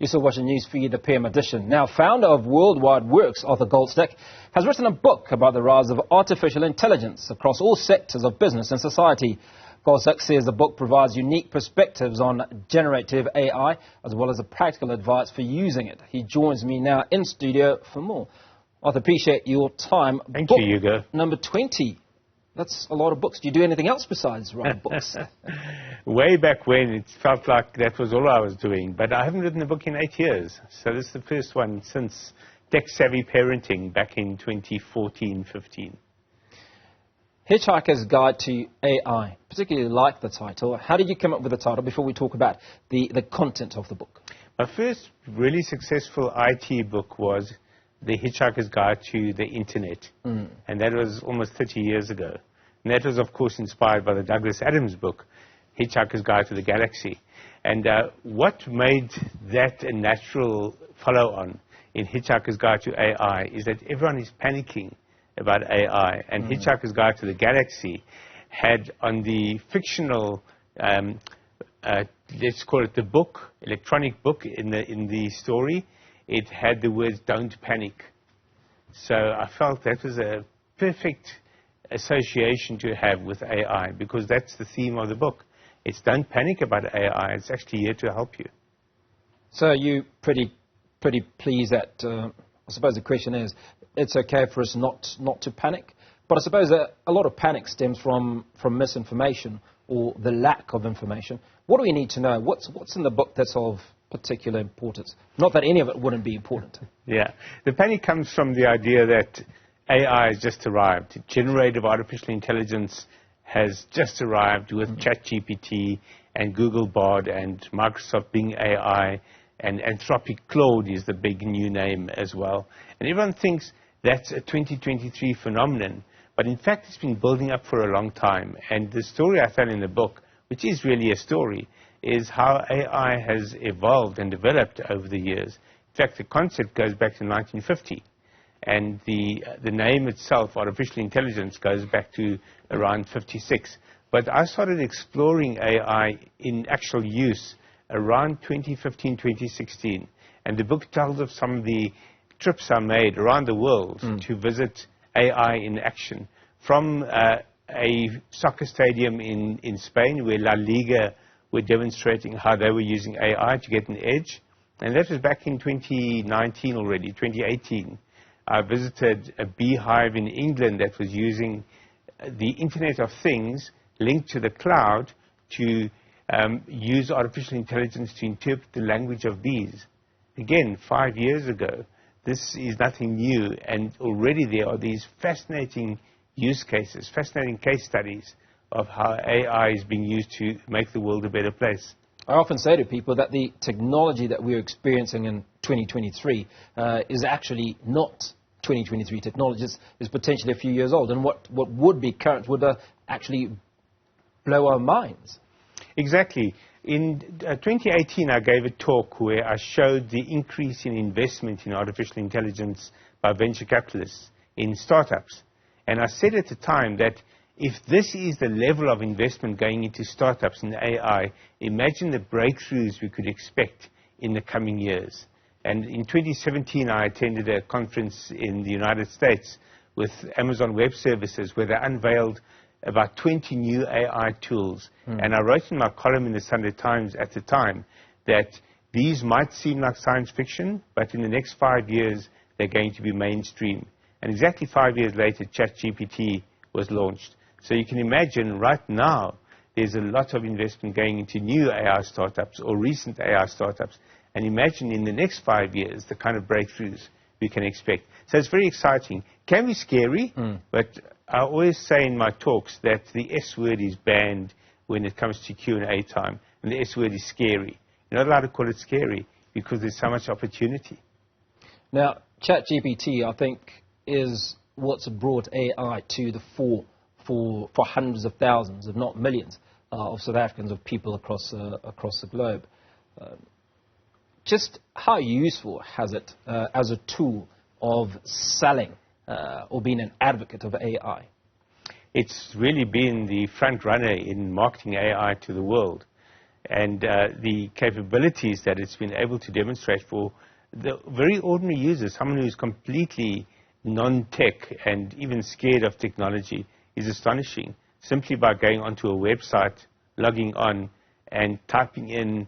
You're still watching Newsfeed, the PM edition. Now, founder of worldwide Worx, Arthur Goldstuck, has written a book about the rise of artificial intelligence across all sectors of business and society. Goldstuck says the book provides unique perspectives on generative AI, as well as a practical advice for using it. He joins me now in studio for more. Arthur, appreciate your time. Thank you, Hugo. Number 20. That's a lot of books. Do you do anything else besides write books? Way back when, it felt like that was all I was doing. But I haven't written a book in 8 years. So this is the first one since Tech-Savvy Parenting back in 2014-15. Hitchhiker's Guide to AI. Particularly like the title. How did you come up with the title before we talk about the content of the book? My first really successful IT book was The Hitchhiker's Guide to the Internet. And that was almost 30 years ago. And that was, of course, inspired by the Douglas Adams book, Hitchhiker's Guide to the Galaxy. And what made that a natural follow-on in Hitchhiker's Guide to AI is that everyone is panicking about AI. And Hitchhiker's Guide to the Galaxy had on the fictional, let's call it the book, electronic book in the story, it had the words, "Don't panic." So I felt that was a perfect association to have with AI, because that's the theme of the book. It's don't panic about AI. It's actually here to help you. So you pretty pleased that, I suppose the question is, it's okay for us not to panic, but I suppose a lot of panic stems from misinformation or the lack of information. What do we need to know? What's in the book that's of particular importance? Not that any of it wouldn't be important. Yeah. The panic comes from the idea that AI has just arrived. Generative artificial intelligence has just arrived with ChatGPT and Google Bard and Microsoft Bing AI, and Anthropic Claude is the big new name as well. And everyone thinks that's a 2023 phenomenon, but in fact it's been building up for a long time. And the story I tell in the book, which is really a story, is how AI has evolved and developed over the years. In fact, the concept goes back to 1950. And the name itself, artificial intelligence, goes back to around 56. But I started exploring AI in actual use around 2015, 2016. And the book tells of some of the trips I made around the world to visit AI in action. From a soccer stadium in Spain, where La Liga were demonstrating how they were using AI to get an edge. And that was back in 2019 already, 2018. I visited a beehive in England that was using the Internet of Things linked to the cloud to use artificial intelligence to interpret the language of bees. Again, 5 years ago. This is nothing new, and already there are these fascinating use cases, fascinating case studies of how AI is being used to make the world a better place. I often say to people that the technology that we're experiencing in 2023 is actually not 2023 technology. It's potentially a few years old, and what would be current would actually blow our minds. Exactly. In 2018, I gave a talk where I showed the increase in investment in artificial intelligence by venture capitalists in startups. And I said at the time that if this is the level of investment going into startups in AI, imagine the breakthroughs we could expect in the coming years. And in 2017, I attended a conference in the United States with Amazon Web Services, where they unveiled about 20 new AI tools. And I wrote in my column in the Sunday Times at the time that these might seem like science fiction, but in the next 5 years, they're going to be mainstream. And exactly 5 years later, ChatGPT was launched. So you can imagine right now, there's a lot of investment going into new AI startups or recent AI startups. And imagine in the next 5 years, the kind of breakthroughs we can expect. So it's very exciting. Can be scary, but I always say in my talks that the S word is banned when it comes to Q&A time, and the S word is scary. You're not allowed to call it scary because there's so much opportunity. Now, ChatGPT, I think, is what's brought AI to the fore for hundreds of thousands, if not millions, of South Africans, of people across the globe. Just how useful has it as a tool of selling or being an advocate of AI? It's really been the front runner in marketing AI to the world. and the capabilities that it's been able to demonstrate for the very ordinary user, someone who is completely non-tech and even scared of technology, is astonishing. Simply by going onto a website, logging on, and typing in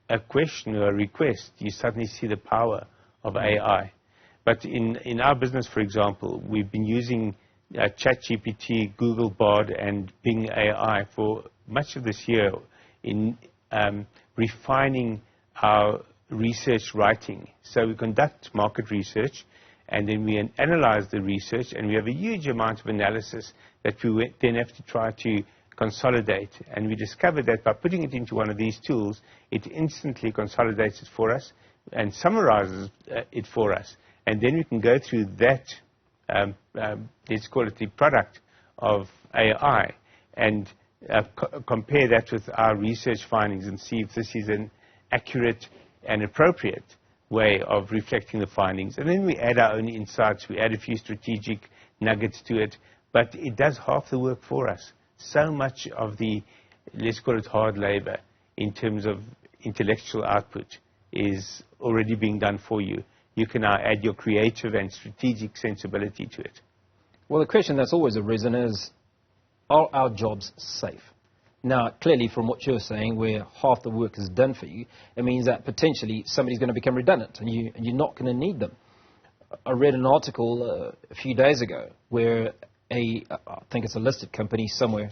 a question or a request, you suddenly see the power of AI. But in our business, for example, we've been using ChatGPT, Google Bard, and Bing AI for much of this year in refining our research writing. So we conduct market research, and then we analyze the research, and we have a huge amount of analysis that we then have to try to consolidate. And we discovered that by putting it into one of these tools, it instantly consolidates it for us and summarizes it for us. And then we can go through that, let's call it the product of AI, and compare that with our research findings and see if this is an accurate and appropriate way of reflecting the findings. And then we add our own insights, we add a few strategic nuggets to it, but it does half the work for us. So much of the, let's call it hard labor, in terms of intellectual output is already being done for you. You can now add your creative and strategic sensibility to it. Well, the question that's always arisen is, are our jobs safe? Now, clearly, from what you're saying, where half the work is done for you, it means that potentially somebody's going to become redundant and you're not going to need them. I read an article a few days ago where I think it's a listed company somewhere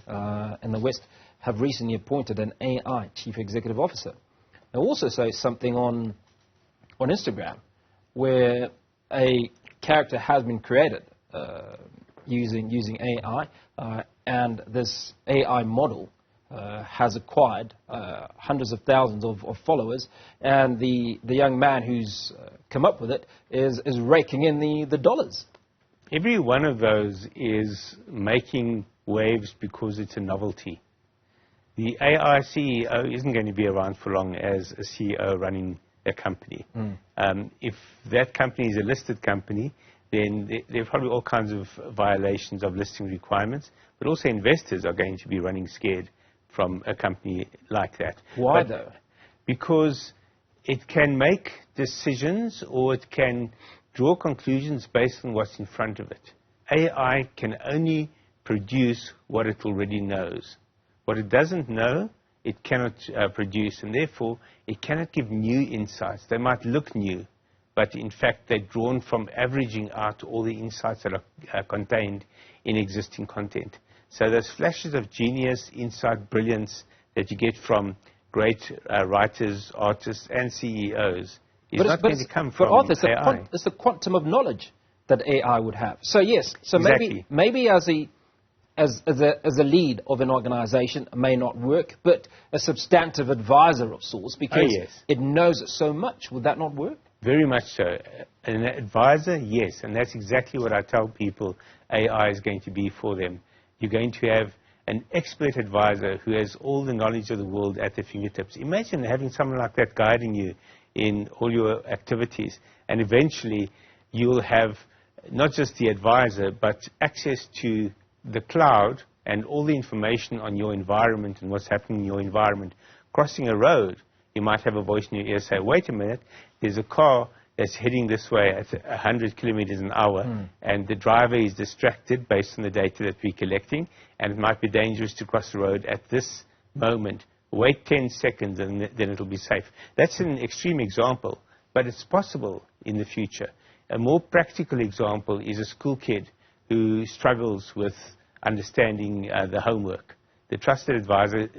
in the West, have recently appointed an AI chief executive officer. They also say something on Instagram where a character has been created using AI, and this AI model has acquired hundreds of thousands of followers, and the young man who's come up with it is raking in the dollars. Every one of those is making waves because it's a novelty. The AI CEO isn't going to be around for long as a CEO running a company. If that company is a listed company, then there are probably all kinds of violations of listing requirements, but also investors are going to be running scared from a company like that. Why though? Because it can make decisions, or it can draw conclusions based on what's in front of it. AI can only produce what it already knows. What it doesn't know, it cannot produce, and therefore it cannot give new insights. They might look new, but in fact they're drawn from averaging out all the insights that are contained in existing content. So those flashes of genius, insight, brilliance that you get from great writers, artists, and CEOs is not going to come from AI. It's the quantum of knowledge that AI would have. So yes, so exactly. maybe as a lead of an organization it may not work, but a substantive advisor of sorts, because it knows it so much. Would that not work? Very much so. An advisor, yes, and that's exactly what I tell people AI is going to be for them. You're going to have an expert advisor who has all the knowledge of the world at their fingertips. Imagine having someone like that guiding you in all your activities, and eventually you'll have not just the advisor, but access to the cloud and all the information on your environment and what's happening in your environment. Crossing a road, you might have a voice in your ear say, wait a minute, there's a car that's heading this way at 100 kilometers an hour, and the driver is distracted based on the data that we're collecting, and it might be dangerous to cross the road at this moment. Wait 10 seconds and then it'll be safe. That's an extreme example, but it's possible in the future. A more practical example is a school kid who struggles with understanding the homework. The trusted advisor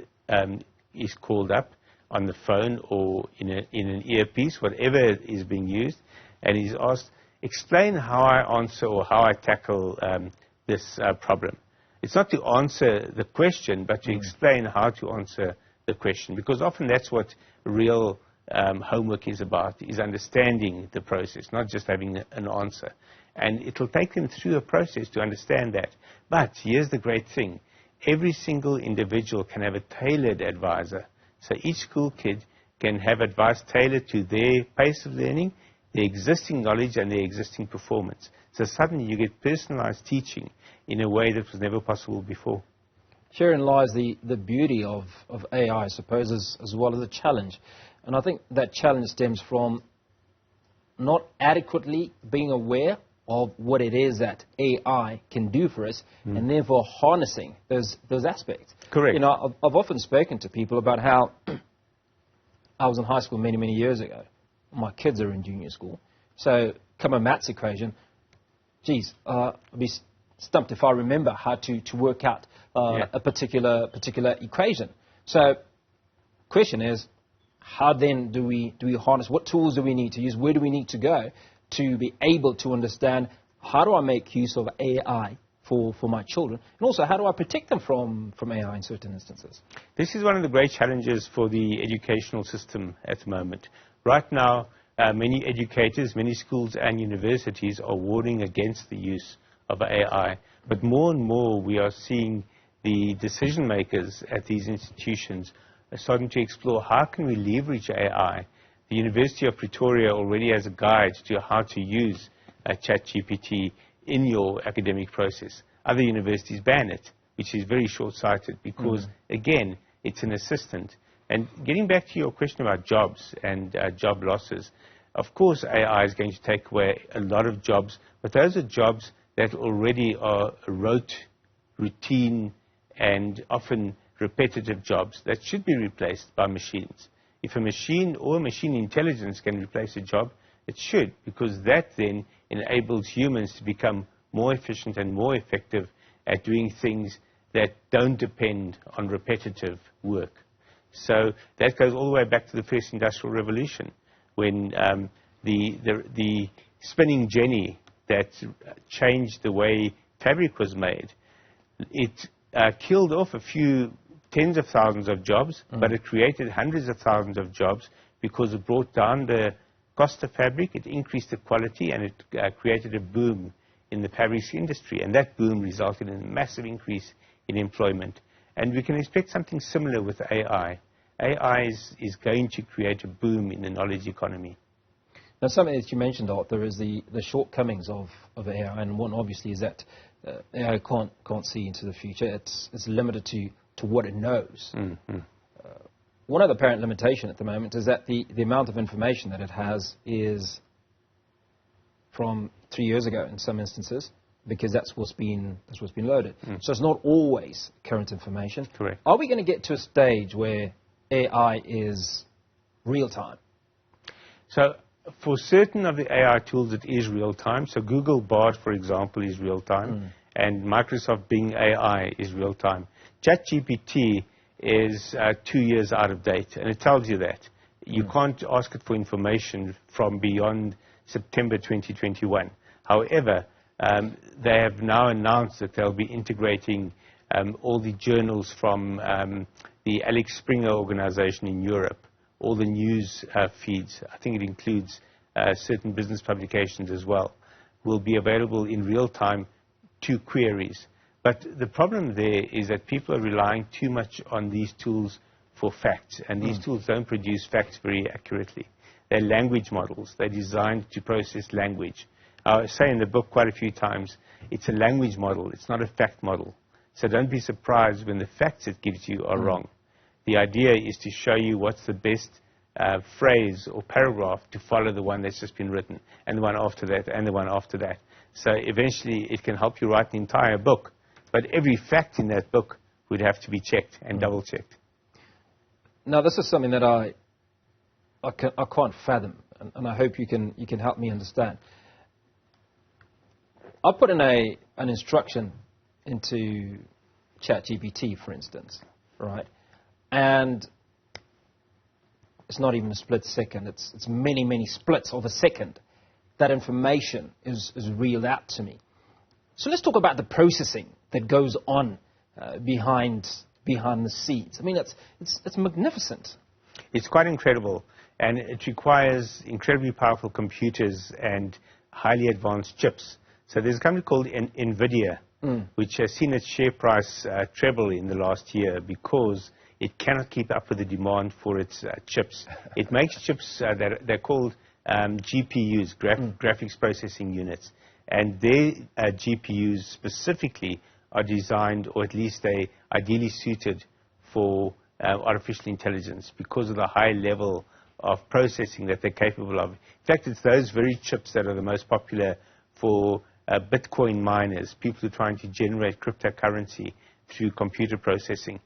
is called up on the phone or in an earpiece, whatever is being used, and he's asked, explain how I answer or how I tackle this problem. It's not to answer the question, but to explain how to answer the question, because often that's what real homework is about, is understanding the process, not just having an answer. And it will take them through a process to understand that. But here's the great thing. Every single individual can have a tailored advisor. So each school kid can have advice tailored to their pace of learning, their existing knowledge, and their existing performance. So suddenly you get personalized teaching in a way that was never possible before. Herein lies the beauty of AI, I suppose, as well as the challenge. And I think that challenge stems from not adequately being aware of what it is that AI can do for us, and therefore harnessing those aspects. Correct. You know, I've often spoken to people about how I was in high school many years ago. My kids are in junior school. So, come a maths equation, geez, I'll be stumped if I remember how to work out a particular equation. So, question is, how then do we harness? What tools do we need to use? Where do we need to go to be able to understand how do I make use of AI for my children? And also, how do I protect them from AI in certain instances? This is one of the great challenges for the educational system at the moment. Right now, many educators, many schools and universities are warning against the use of AI. But more and more, we are seeing the decision makers at these institutions are starting to explore how can we leverage AI. The University of Pretoria already has a guide to how to use ChatGPT in your academic process. Other universities ban it, which is very short-sighted because, again, it's an assistant. And getting back to your question about jobs and job losses, of course AI is going to take away a lot of jobs, but those are jobs that already are rote, routine, and often repetitive jobs that should be replaced by machines. If a machine or machine intelligence can replace a job, it should, because that then enables humans to become more efficient and more effective at doing things that don't depend on repetitive work. So that goes all the way back to the first industrial revolution, when the spinning jenny that changed the way fabric was made, it killed off a few tens of thousands of jobs, but it created hundreds of thousands of jobs because it brought down the cost of fabric, it increased the quality, and it created a boom in the fabrics industry. And that boom resulted in a massive increase in employment. And we can expect something similar with AI. AI is going to create a boom in the knowledge economy. Now, something that you mentioned, Arthur, is the shortcomings of AI. And one, obviously, is that AI can't see into the future. It's limited to what it knows. One other apparent limitation at the moment is that the amount of information that it has is from 3 years ago in some instances, because that's what's been loaded. So it's not always current information. Correct. Are we going to get to a stage where AI is real time? So for certain of the AI tools, it is real time. So Google Bard, for example, is real time, and Microsoft Bing AI is real time. ChatGPT is 2 years out of date, and it tells you that. You can't ask it for information from beyond September 2021. However, they have now announced that they'll be integrating all the journals from the Alex Springer organization in Europe, all the news feeds. I think it includes certain business publications as well, will be available in real time to queries. But the problem there is that people are relying too much on these tools for facts, and these tools don't produce facts very accurately. They're language models. They're designed to process language. I say in the book quite a few times, it's a language model. It's not a fact model. So don't be surprised when the facts it gives you are wrong. The idea is to show you what's the best phrase or paragraph to follow the one that's just been written, and the one after that, and the one after that. So eventually it can help you write the entire book. But every fact in that book would have to be checked and double-checked. Now, this is something that I can't fathom, and I hope you can help me understand. I put in an instruction into ChatGPT, for instance, right? And it's not even a split second. It's many splits of a second. That information is reeled out to me. So let's talk about the processing that goes on behind the scenes. I mean, it's magnificent. It's quite incredible, and it requires incredibly powerful computers and highly advanced chips. So there's a company called NVIDIA, which has seen its share price treble in the last year because it cannot keep up with the demand for its chips. It makes chips that they're called GPUs, graphics processing units, and their GPUs specifically are designed, or at least they ideally suited for artificial intelligence because of the high level of processing that they're capable of. In fact, it's those very chips that are the most popular for Bitcoin miners, people who are trying to generate cryptocurrency through computer processing.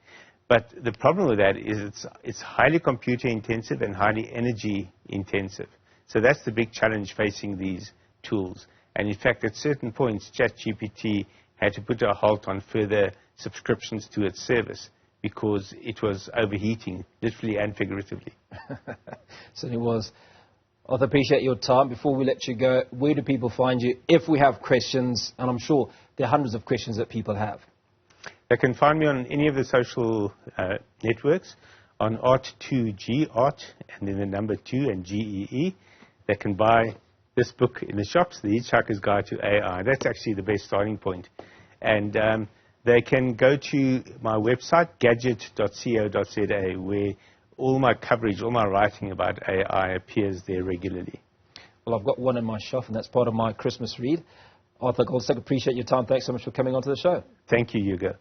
But the problem with that is it's highly computer intensive and highly energy intensive. So that's the big challenge facing these tools. And in fact, at certain points, ChatGPT had to put a halt on further subscriptions to its service because it was overheating, literally and figuratively. Certainly was. Arthur, appreciate your time. Before we let you go, where do people find you if we have questions? And I'm sure there are hundreds of questions that people have. They can find me on any of the social networks, on Art2G, Art, and then the number 2 and GEE. They can buy this book in the shops, The Hitchhiker's Guide to AI. That's actually the best starting point. And they can go to my website, gadget.co.za, where all my coverage, all my writing about AI appears there regularly. Well, I've got one in my shelf, and that's part of my Christmas read. Arthur Goldstuck, appreciate your time. Thanks so much for coming onto the show. Thank you, Hugo.